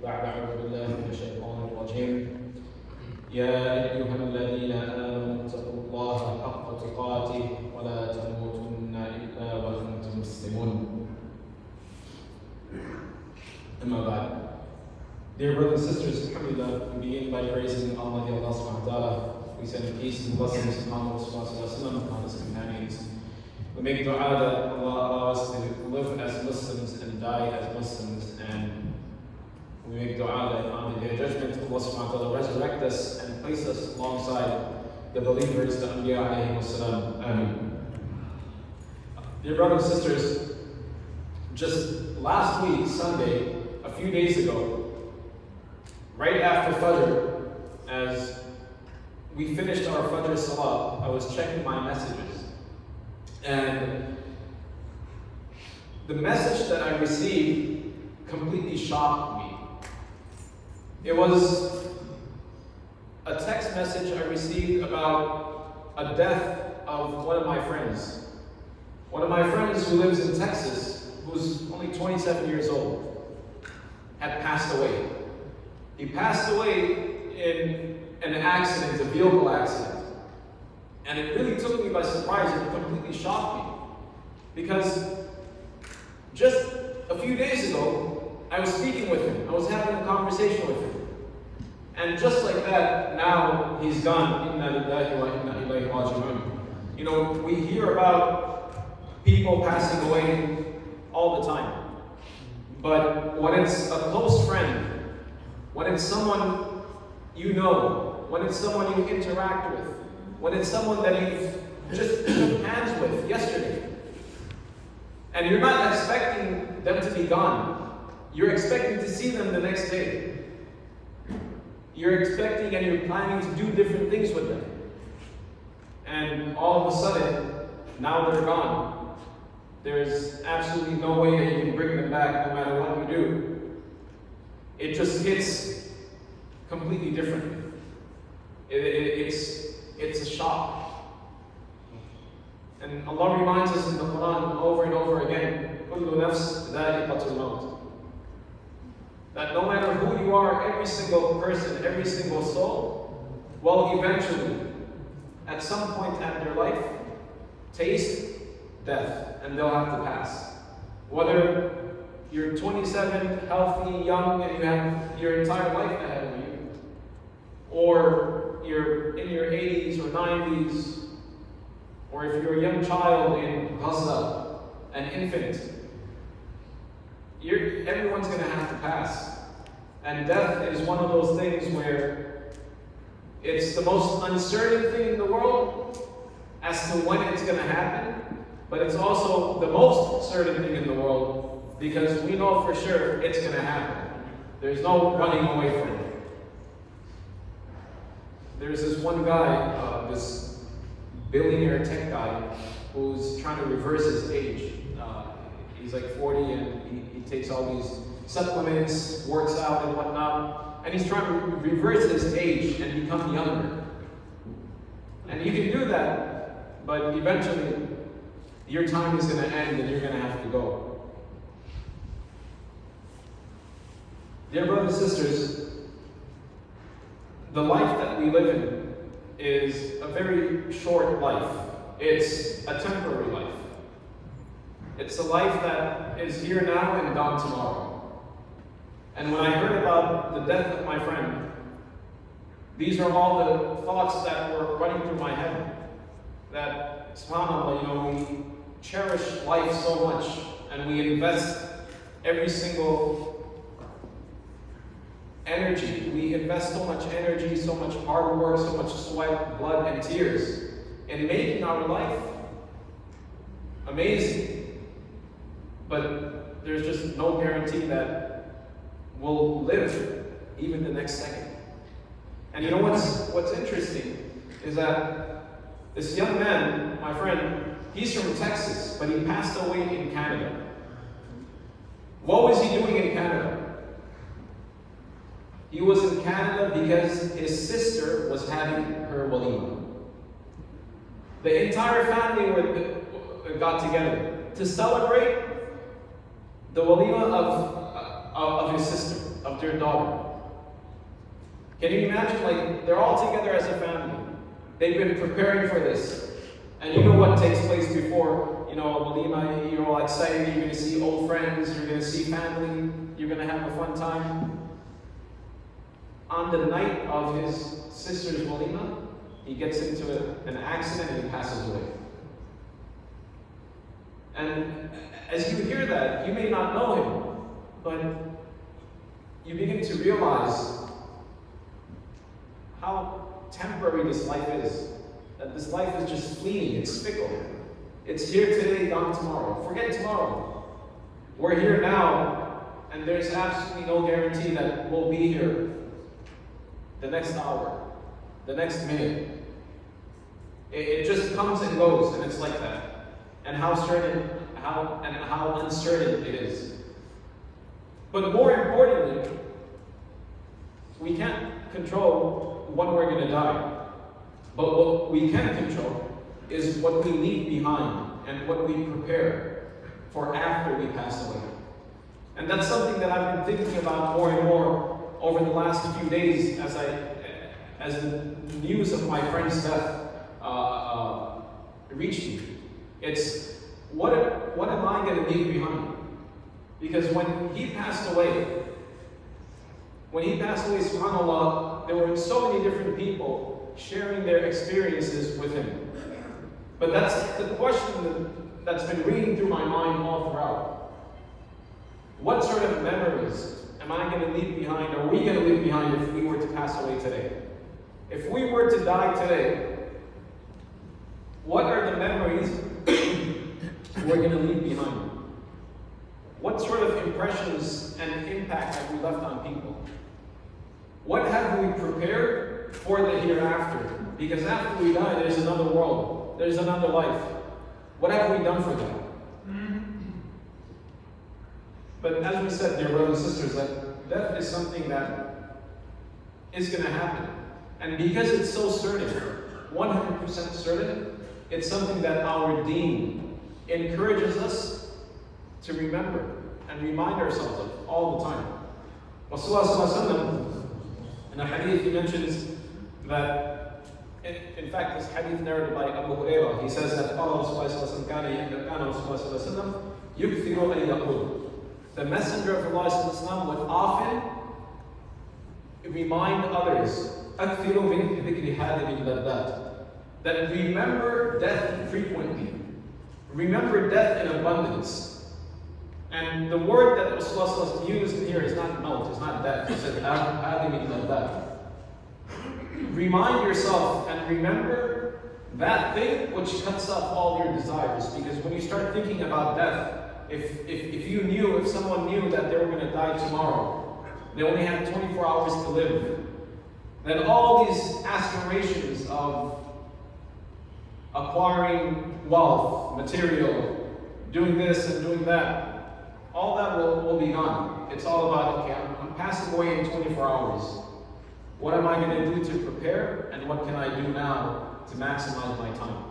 بعد أعوذ بالله من الشيطان الرجيم يا أيها الذين آمنوا اتقوا الله حق تقاته ولا تموتن إلا وأنتم مسلمون. أما بعد. Dear brothers and sisters, alhamdulillah, we begin by praising Almighty Allah subhanahu wa ta'ala. We send peace and blessings upon Rasulullah upon his companions. We make dua that Allah allow us to live as Muslims and die as Muslims, and we make dua that on the day of judgment Allah subhanahu wa ta'ala resurrect us and place us alongside the believers, the Anbiya alayhi wassalam. Ameen. Dear brothers and sisters, just last week, Sunday, a few days ago, right after Fajr, as we finished our Fajr Salah, I was checking my messages. And the message that I received completely shocked me. It was a text message I received about a death of one of my friends. One of my friends who lives in Texas, who's only 27 years old, had passed away. He passed away in an accident, a vehicle accident. And it really took me by surprise. It completely shocked me. Because just a few days ago, I was speaking with him. I was having a conversation with him. And just like that, now he's gone. Inna lillahi wa inna ilayhi raji'un. You know, we hear about people passing away all the time. But when it's a close friend, when it's someone you know, when it's someone you interact with, when it's someone that you've just shook hands with yesterday, and you're not expecting them to be gone, you're expecting to see them the next day. You're expecting and you're planning to do different things with them. And all of a sudden, now they're gone. There's absolutely no way that you can bring them back no matter what you do. It just hits completely different. It's a shock. And Allah reminds us in the Quran over and over again, كُلُّ نَفْسٍ ذَائِقَةُ الْمَوْتِ. That no matter who you are, every single person, every single soul, will eventually, at some point in their life, taste death, and they'll have to pass. Whether you're 27, healthy, young, and you have your entire life ahead of you, or you're in your 80s or 90s, or if you're a young child in Gaza, an infant, everyone's going to have to pass. And death is one of those things where it's the most uncertain thing in the world as to when it's going to happen, but it's also the most certain thing in the world because we know for sure it's going to happen. There's no running away from it. There's this one guy, this billionaire tech guy, who's trying to reverse his age. He's like 40 and he takes all these supplements, works out and whatnot, and he's trying to reverse his age and become younger. And you can do that, but eventually your time is going to end and you're going to have to go. Dear brothers and sisters, the life that we live in is a very short life. It's a temporary life. It's a life that is here now and gone tomorrow. And when I heard about the death of my friend, these are all the thoughts that were running through my head. That, subhanAllah, we cherish life so much and we invest every single energy. We invest so much energy, so much hard work, so much sweat, blood, and tears in making our life amazing. But there's just no guarantee that we'll live even the next second. And you know what's interesting is that this young man, my friend, he's from Texas, but he passed away in Canada. What was he doing in Canada? He was in Canada because his sister was having her walima. The entire family got together to celebrate the walima of his sister. of their daughter. Can you imagine, like, they're all together as a family. They've been preparing for this. And you know what takes place before, a walima, you're all excited, you're going to see old friends, you're going to see family, you're going to have a fun time. On the night of his sister's walima, he gets into an accident and he passes away. And as you hear that, you may not know him, but you begin to realize how temporary this life is. That this life is just fleeting, it's fickle. It's here today, gone tomorrow. Forget tomorrow. We're here now, and there's absolutely no guarantee that we'll be here the next hour, the next minute. It just comes and goes, and it's like that. And how uncertain it is. But more importantly, we can't control when we're going to die. But what we can control is what we leave behind and what we prepare for after we pass away. And that's something that I've been thinking about more and more over the last few days as the news of my friend's death reached me. It's what am I going to leave behind? Because when he passed away, subhanAllah, there were so many different people sharing their experiences with him. But that's the question that's been reading through my mind all throughout. What sort of memories am I going to leave behind, or are we going to leave behind if we were to pass away today? If we were to die today, what are the memories we're going to leave behind? What sort of impressions and impact have we left on people? What have we prepared for the hereafter? Because after we die, there's another world. There's another life. What have we done for that? But as we said, dear brothers and sisters, that death is something that is going to happen. And because it's so certain, 100% certain, it's something that our deen encourages us to remember and remind ourselves of all the time. Rasulullah in a hadith, he mentions that, in fact, this hadith narrated by Abu Hurairah, he says that the Messenger of Allah would often remind others that remember death frequently, remember death in abundance. And the word that Rasulullah used here is not maut, it's not death. He said, remind yourself and remember that thing which cuts off all your desires. Because when you start thinking about death, if someone knew that they were going to die tomorrow, they only had 24 hours to live, then all these aspirations of acquiring wealth, material, doing this and doing that, all that will be gone. It's all about, okay, I'm passing away in 24 hours. What am I going to do to prepare, and what can I do now to maximize my time?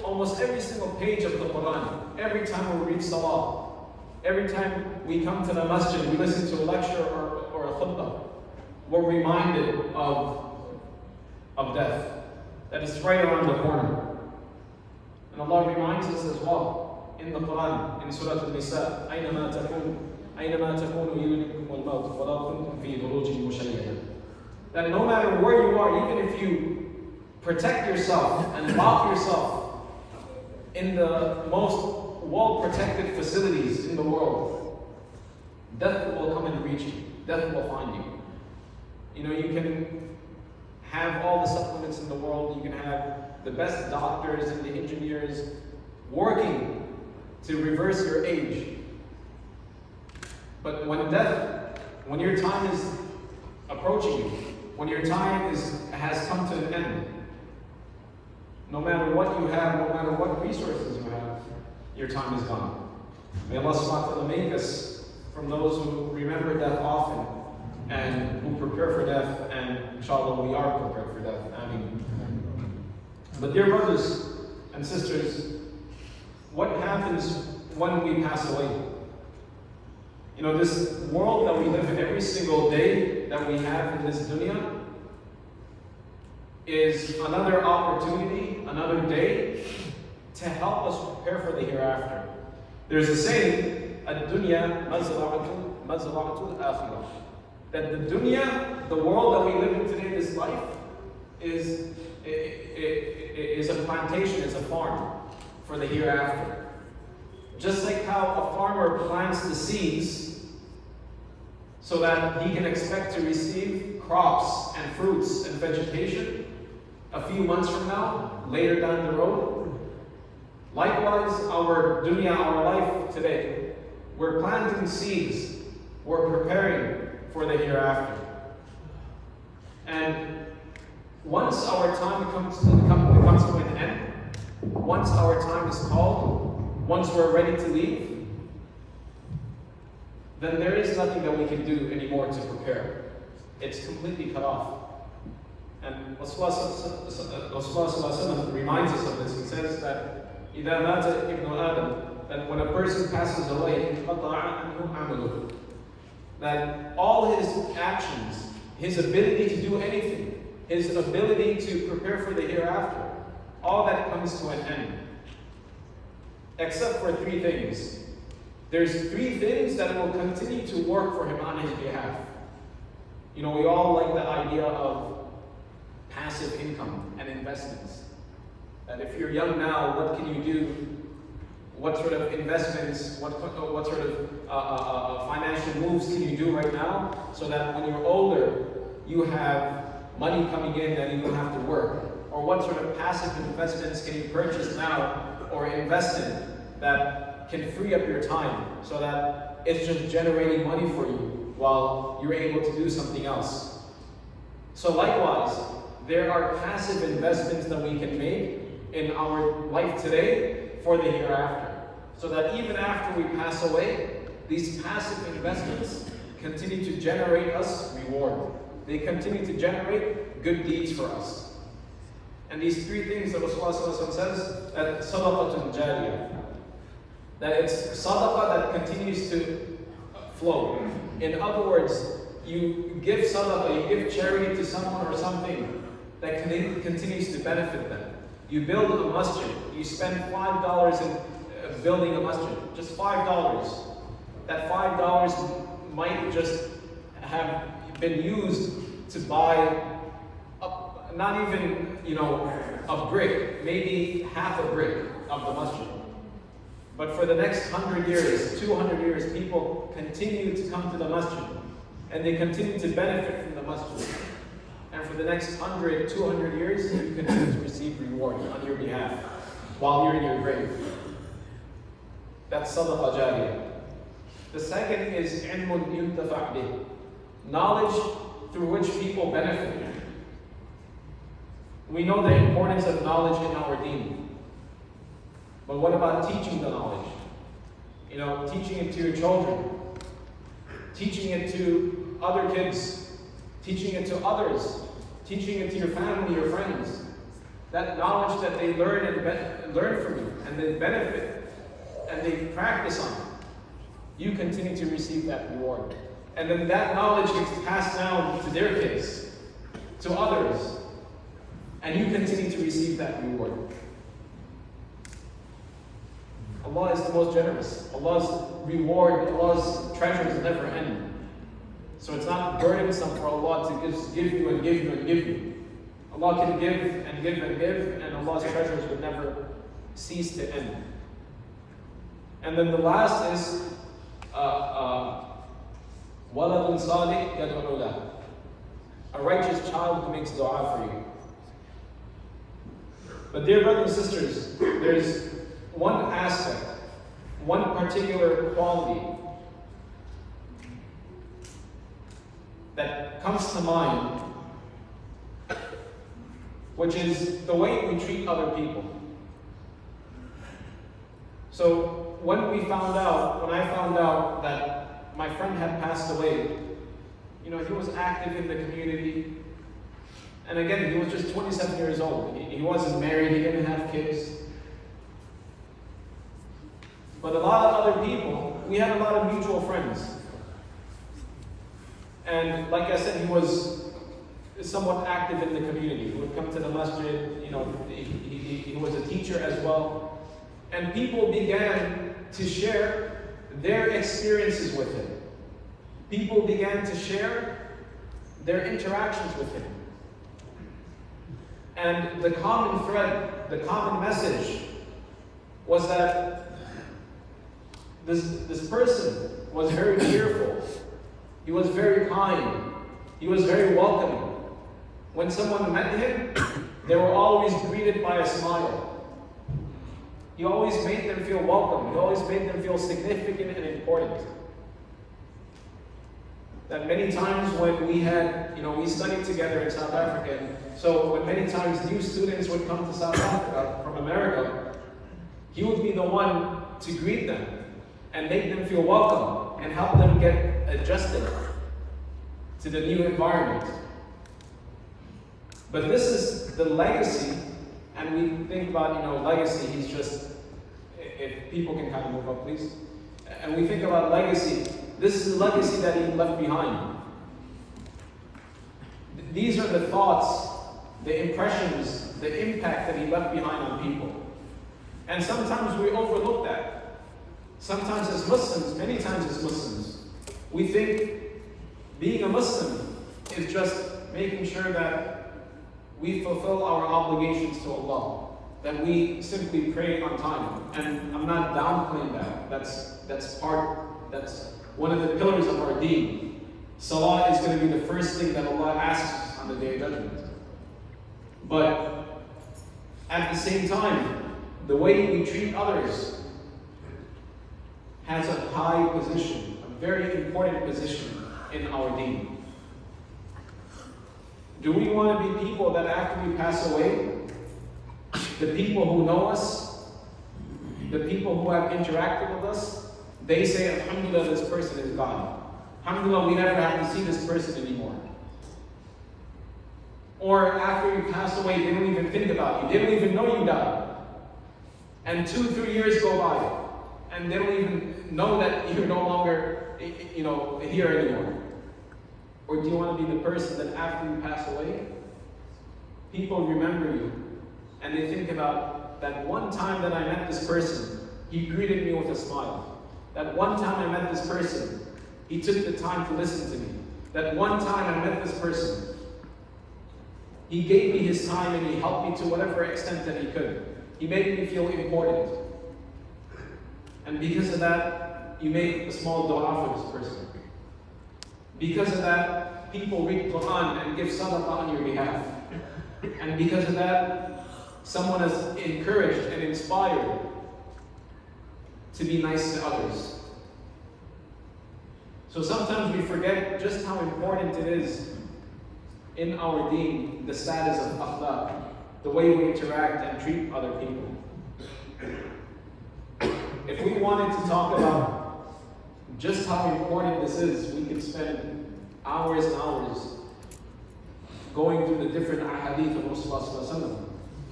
Almost every single page of the Quran, every time we read Salah, every time we come to the masjid, we listen to a lecture or a khutbah, we're reminded of death. That is right around the corner. And Allah reminds us as well in the Quran, in Surah Al-Nisa, أَيْنَمَا تَكُونُوا يُدْرِككُمُ الْمَوْتُ وَلَا كُنْتُمْ فِي بُرُوجٍ مُشَيَّدَةٍ. That no matter where you are, even if you protect yourself and lock yourself in the most well-protected facilities in the world, death will come and reach you. Death will find you. You can have all the supplements in the world, you can have the best doctors and the engineers working to reverse your age. But when your time is approaching you, when your time has come to an end, no matter what you have, no matter what resources you have, your time is gone. May Allah subhanahu wa ta'ala make us from those who remember death often and who prepare for death, and inshallah we are prepared for death. Ameen. But dear brothers and sisters, what happens when we pass away? You know, this world that we live in, every single day that we have in this dunya is another opportunity, another day to help us prepare for the hereafter. There's a saying, ad-dunya mazra'atul akhirah. That the dunya, the world that we live in today, this life, is a plantation, is a farm for the hereafter. Just like how a farmer plants the seeds so that he can expect to receive crops and fruits and vegetation a few months from now, later down the road. Likewise, our dunya, our life today, we're planting seeds, we're preparing for the hereafter. And once our time comes to an end, once our time is called, once we're ready to leave, then there is nothing that we can do anymore to prepare. It's completely cut off. And Rasulullah reminds us of this. He says that إِذَا مَاتَ ابْنُ آدَمَ, that when a person passes away, that all his actions, his ability to do anything, his ability to prepare for the hereafter, all that comes to an end. Except for three things. There's three things that will continue to work for him on his behalf. You know, we all like the idea of passive income and investments. That if you're young now, what can you do? What sort of investments, what sort of financial moves can you do right now so that when you're older, you have money coming in and you don't have to work? Or what sort of passive investments can you purchase now or invest in that can free up your time so that it's just generating money for you while you're able to do something else? So likewise, there are passive investments that we can make in our life today for the hereafter. So that even after we pass away, these passive investments continue to generate us reward. They continue to generate good deeds for us. And these three things that Rasulullah says, that sadaqatun jariyah, that it's sadaqah that continues to flow. In other words, you give sadaqah, you give charity to someone or something that continues to benefit them. You build a masjid, you spend $5 in building a masjid, just $5. That $5 might just have been used to buy not even, a brick, maybe half a brick of the masjid. But for the next 100 years, 200 years, people continue to come to the masjid and they continue to benefit from the masjid. And for the next 100, 200 years, you continue to receive reward on your behalf while you're in your grave. That's sadaqah jariyah. The second is ilmun yuntafa' bih, knowledge through which people benefit. We know the importance of knowledge in our deen. But what about teaching the knowledge? Teaching it to your children, teaching it to other kids, teaching it to others, teaching it to your family, your friends. That knowledge that they learn from you, and they benefit, and they practice on. You continue to receive that reward. And then that knowledge gets passed down to their kids, to others, and you continue to receive that reward. Allah is the most generous. Allah's reward, Allah's treasures never end. So it's not burdensome for Allah to just give you and give you and give you. Allah can give and give and give, and Allah's treasures will never cease to end. And then the last is waladun salih yad'u lahu, a righteous child who makes dua for you. But dear brothers and sisters, there's one aspect, one particular quality that comes to mind, which is the way we treat other people. So when I found out that my friend had passed away, he was active in the community. And again, he was just 27 years old. He wasn't married, he didn't have kids. But a lot of other people, we had a lot of mutual friends And like I said, he was somewhat active in the community. He would come to the masjid, he was a teacher as well. And people began to share their experiences with him. People began to share their interactions with him. And the common thread, the common message was that this person was very cheerful. He was very kind. He was very welcoming. When someone met him, they were always greeted by a smile. He always made them feel welcome. He always made them feel significant and important. That many times when we had, we studied together in South Africa, and so when many times new students would come to South Africa from America, he would be the one to greet them and make them feel welcome and help them get adjusted to the new environment. But this is the legacy, and we think about, legacy, he's just, if people can kind of move up, please. And we think about legacy, this is the legacy that he left behind. These are the thoughts, the impressions, the impact that he left behind on people. And sometimes we overlook that. Sometimes as Muslims, many times as Muslims, we think being a Muslim is just making sure that we fulfill our obligations to Allah, that we simply pray on time. And I'm not downplaying that. That's one of the pillars of our deen. Salah is going to be the first thing that Allah asks on the Day of Judgment. But at the same time, the way we treat others has a high position, a very important position in our deen. Do we want to be people that after we pass away, the people who know us, the people who have interacted with us, they say, Alhamdulillah, this person is gone. Alhamdulillah, we never have to see this person anymore. Or after you pass away, they don't even think about you. They don't even know you died. And 2-3 years go by, and they don't even know that you're no longer, here anymore. Or do you want to be the person that after you pass away, people remember you, and they think about that one time that I met this person, he greeted me with a smile. That one time I met this person, he took the time to listen to me. That one time I met this person, he gave me his time and he helped me to whatever extent that he could. He made me feel important. And because of that, you make a small dua for this person. Because of that, people read Quran and give sadaqah on your behalf. And because of that, someone is encouraged and inspired to be nice to others. So sometimes we forget just how important it is in our deen, the status of akhlaq, the way we interact and treat other people. If we wanted to talk about just how important this is, we could spend hours and hours going through the different ahadith of Rasulullah.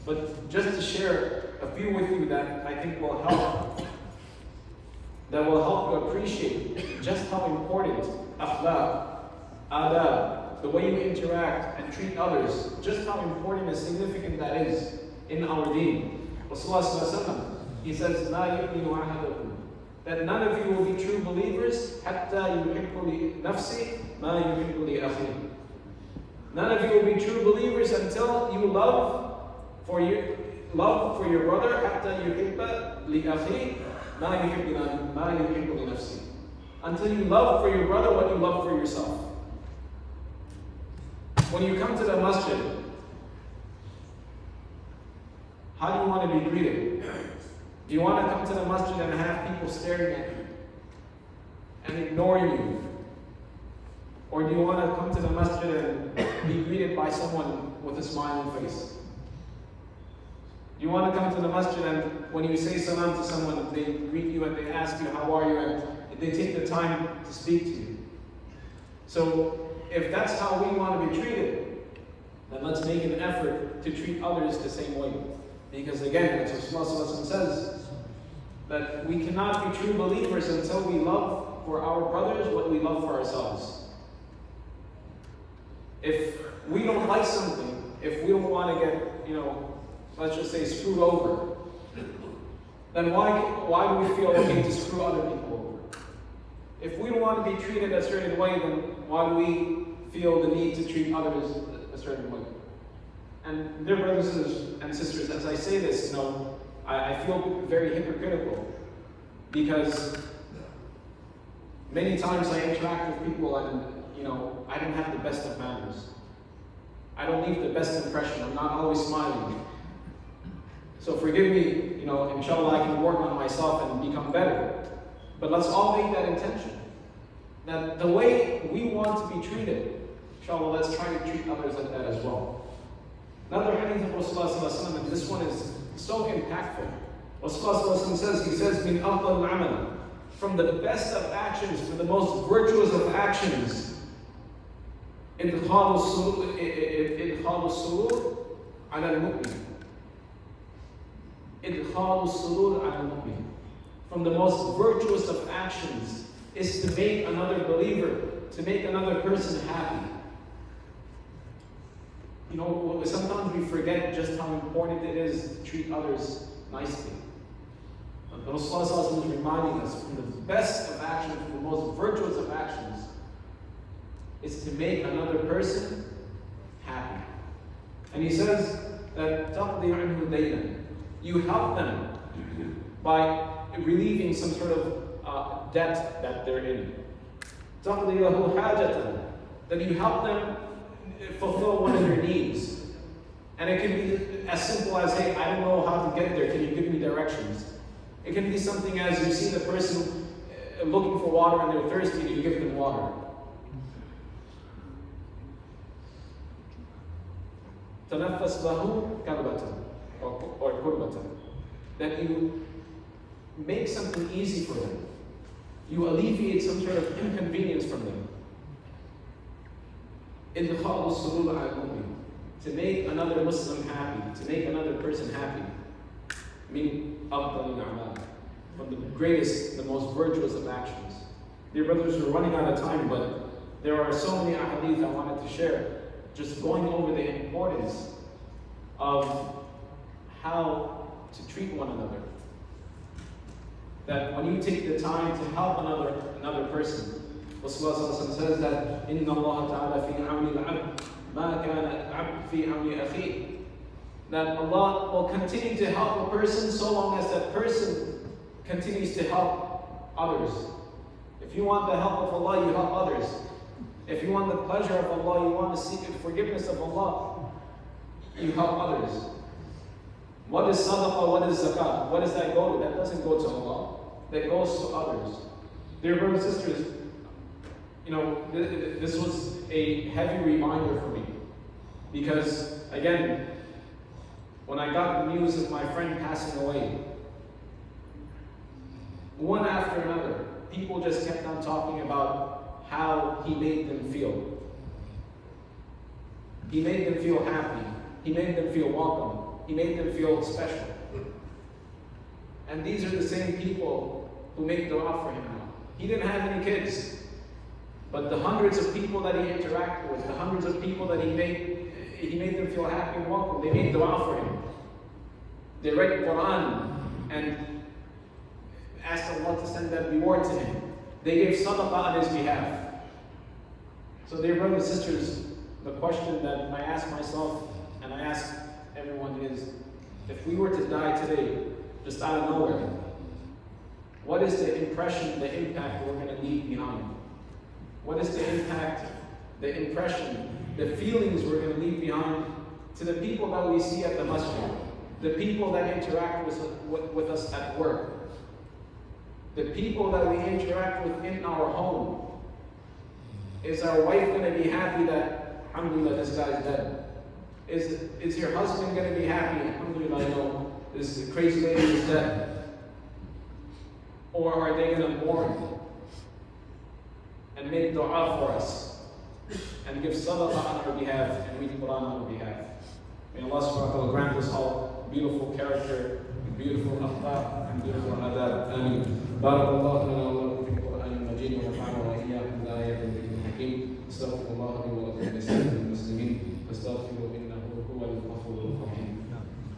But just to share a few with you that I think will help you appreciate just how important akhlaq, adab, the way you interact and treat others, just how important and significant that is in our deen. Rasulullah, he says, "La yu'minu ahadukum," that none of you will be true believers hatta yuhibbu li nafsi ma yuhibbu li akhi. None of you will be true believers until you love for your brother hatta yuhibba li akhi ma yuhibbu li nafsi. Until you love for your brother what you love for yourself. When you come to the masjid, how do you want to be greeted? Do you want to come to the masjid and have people staring at you and ignoring you? Or do you want to come to the masjid and be greeted by someone with a smiling face? Do you want to come to the masjid and when you say salam to someone, they greet you and they ask you, how are you? And they take the time to speak to you. So, if that's how we want to be treated, then let's make an effort to treat others the same way. Because again, as Rasulullah says, that we cannot be true believers until we love for our brothers what we love for ourselves. If we don't like something, if we don't want to get, let's just say screwed over, then why do we feel okay to screw other people over? If we don't want to be treated a certain way, then why do we feel the need to treat others a certain way? And dear brothers and sisters, as I say this, I feel very hypocritical, because many times I interact with people and, I don't have the best of manners. I don't leave the best impression. I'm not always smiling. So forgive me, inshallah I can work on myself and become better. But let's all make that intention. That the way we want to be treated, inshallah, let's try to treat others like that as well. Another hadith of Rasulullah, and this one is so impactful. Rasulullah says, Min afdal al-amal, from the best of actions, from the most virtuous of actions, idkhalu surur ala al-mu'min. Idkhalu surur ala al-mu'min. From the most virtuous of actions is to make another believer, to make another person happy. Sometimes we forget just how important it is to treat others nicely. The Rasulullah is reminding us, from the best of actions, from the most virtuous of actions, is to make another person happy. And he says that تَقْضِي عَنْهُ دَيْنًا, you help them by relieving some sort of debt that they're in. تَقْضِي لَهُ حَاجَةً, that you help them fulfill one of their needs. And it can be as simple as, hey, I don't know how to get there, can you give me directions? It can be something as you see the person looking for water and they're thirsty and you give them water. تَنَفَّسْ لَهُ كَرْبَةً or كُرْبَةً, that you make something easy for them. You alleviate some sort of inconvenience from them. إِدْخَالُ السُّرُورِ عَلَى الْمُؤْمِنِ, to make another Muslim happy, to make another person happy. أفضل الأعمال, from the greatest, the most virtuous of actions. Dear brothers, we're running out of time, but there are so many ahadith I wanted to share, just going over the importance of how to treat one another. That when you take the time to help another person, Rasulullah says that إِنَّ اللَّهَ تَعَالَى فِي عَوْنِ الْعَبْدِ مَا كَانَ الْعَبْدُ فِي عَوْنِ أَخِيهِ, that Allah will continue to help a person so long as that person continues to help others. If you want the help of Allah, you help others. If you want the pleasure of Allah, you want to seek the forgiveness of Allah, you help others. What is sadaqah? What is zakat? What does that go to? That doesn't go to Allah. That goes to others. Dear brothers and sisters, this was a heavy reminder for me. Because, again, when I got the news of my friend passing away, one after another, people just kept on talking about how he made them feel. He made them feel happy. He made them feel welcome. He made them feel special. And these are the same people who make dua for him now. He didn't have any kids, but the hundreds of people that he interacted with, the hundreds of people that he made them feel happy and welcome. They made dua for him. They read the Quran and asked Allah to send that reward to him. They gave sadaqah on his behalf. So dear brothers and sisters, the question that I ask myself and I ask everyone is, if we were to die today, just out of nowhere, what is the impression, the impact we're going to leave behind? What is the impact, the impression, the feelings we're going to leave behind to the people that we see at the masjid, the people that interact with us at work, the people that we interact with in our home? Is our wife going to be happy that, alhamdulillah, this guy's dead? Is your husband going to be happy, alhamdulillah, this crazy lady is dead? Or are they going to mourn and make dua for us and give sadaqah on our behalf and read Quran on our behalf? May Allah subhanahu wa ta'ala grant us all beautiful character, beautiful akhlaq, and beautiful adab. Ameen. Barakallahu lana wa lakum fi Qur'an al-Majid wa nafa'ana wa iyyakum bi ayatin al-Hakim. Astaghfirullah li wa lakum.